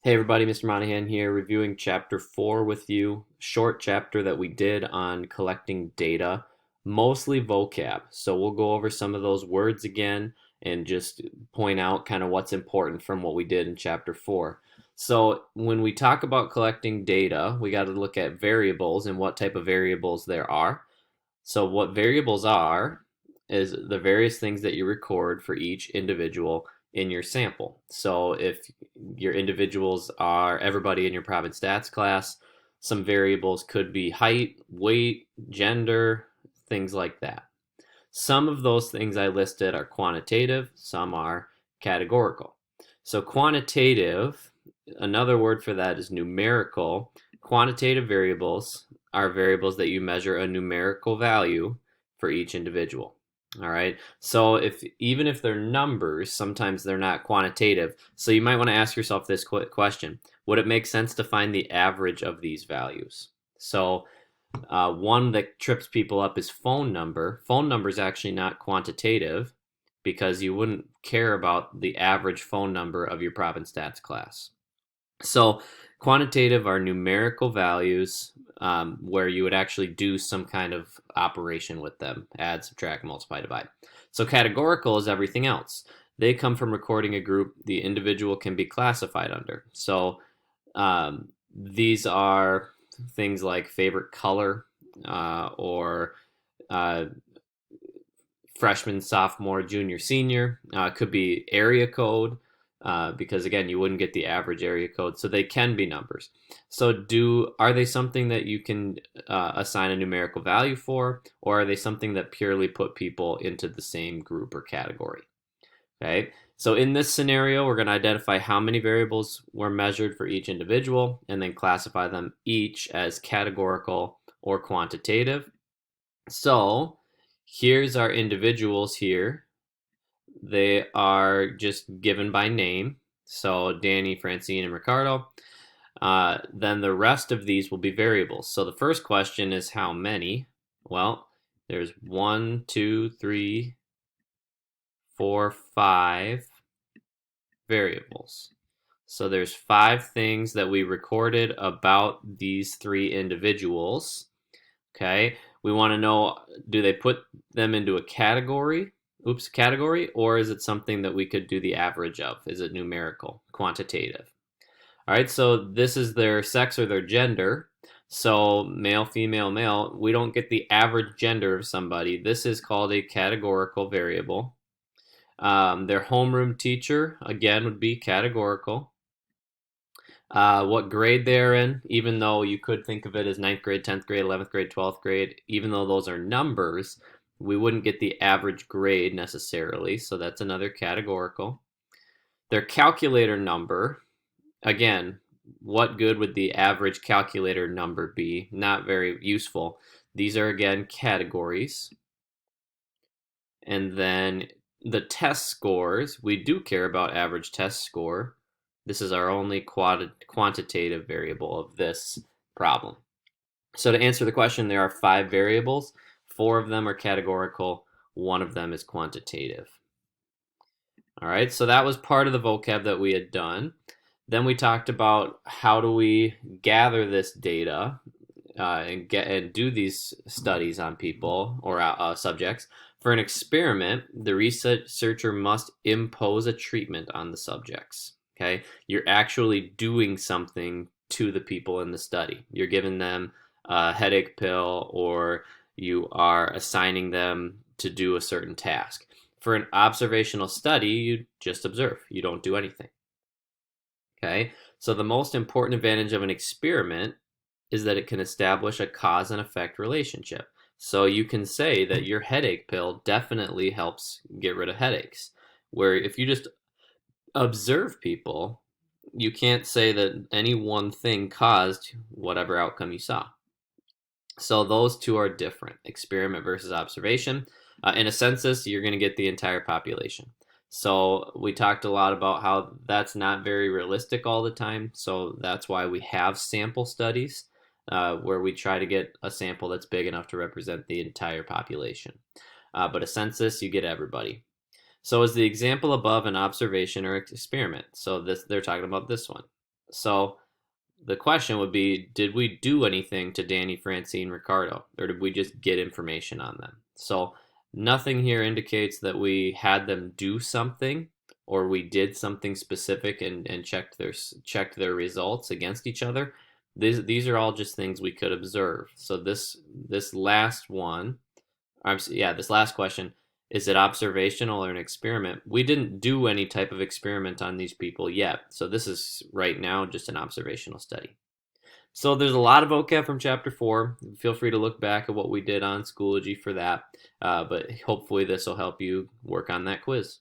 Hey everybody, Mr. Monahan here, reviewing chapter 4 with you. Short chapter that we did on collecting data, mostly vocab. So we'll go over some of those words again and just point out kind of what's important from what we did in chapter 4. So when we talk about collecting data, we got to look at variables and what type of variables there are. So what variables are is the various things that you record for each individual in your sample. So if your individuals are everybody in your Prob and Stats class, some variables could be height, weight, gender, things like that. Some of those things I listed are quantitative, some are categorical. So quantitative, another word for that is numerical. Quantitative variables are variables that you measure a numerical value for each individual. All right. So even if they're numbers, sometimes they're not quantitative. So you might want to ask yourself this question: would it make sense to find the average of these values? So one that trips people up is phone number. Phone number is actually not quantitative because you wouldn't care about the average phone number of your Prob and Stats class. So quantitative are numerical values where you would actually do some kind of operation with them: add, subtract, multiply, divide. So categorical is everything else. They come from recording a group the individual can be classified under. So these are things like favorite color or uh, freshman, sophomore, junior, senior. Could be area code because again, you wouldn't get the average area code, so they can be numbers. So, are they something that you can assign a numerical value for, or are they something that purely put people into the same group or category? Okay. So in this scenario, we're going to identify how many variables were measured for each individual and then classify them each as categorical or quantitative. So here's our individuals here. They are just given by name. So Danny, Francine, and Ricardo. Then the rest of these will be variables. So the first question is how many? Well, there's 1, 2, 3, 4, 5 variables. So there's 5 things that we recorded about these 3 individuals. Okay, we want to know, do they put them into a category? Category, or is it something that we could do the average of? Is it numerical, quantitative? All right, so this is their sex or their gender. So male, female, male. We don't get the average gender of somebody. This is called a categorical variable. Their homeroom teacher, again, would be categorical. What grade they're in, even though you could think of it as ninth grade, 10th grade, 11th grade, 12th grade, even though those are numbers, we wouldn't get the average grade necessarily, so that's another categorical. Their calculator number, again, what good would the average calculator number be? Not very useful. These are, again, categories. And then the test scores, we do care about average test score. This is our only quantitative variable of this problem. So to answer the question, there are 5 variables. 4 of them are categorical. 1 of them is quantitative. All right, so that was part of the vocab that we had done. Then we talked about how do we gather this data and do these studies on people or subjects. For an experiment, the researcher must impose a treatment on the subjects. Okay, you're actually doing something to the people in the study. You're giving them a headache pill, or you are assigning them to do a certain task. For an observational study, you just observe. You don't do anything. Okay, so the most important advantage of an experiment is that it can establish a cause and effect relationship. So you can say that your headache pill definitely helps get rid of headaches. Where if you just observe people, you can't say that any one thing caused whatever outcome you saw. So those two are different: experiment versus observation. In a census, you're going to get the entire population. So we talked a lot about how that's not very realistic all the time. So that's why we have sample studies where we try to get a sample that's big enough to represent the entire population. But a census, you get everybody. So is the example above an observation or experiment? So they're talking about this one. So the question would be, did we do anything to Danny, Francine, Ricardo, or did we just get information on them? So nothing here indicates that we had them do something or we did something specific and checked their results against each other. These are all just things we could observe. So this last one, yeah, this last question, is it observational or an experiment? We didn't do any type of experiment on these people yet. So this is right now just an observational study. So there's a lot of vocab from chapter 4. Feel free to look back at what we did on Schoology for that. But hopefully this will help you work on that quiz.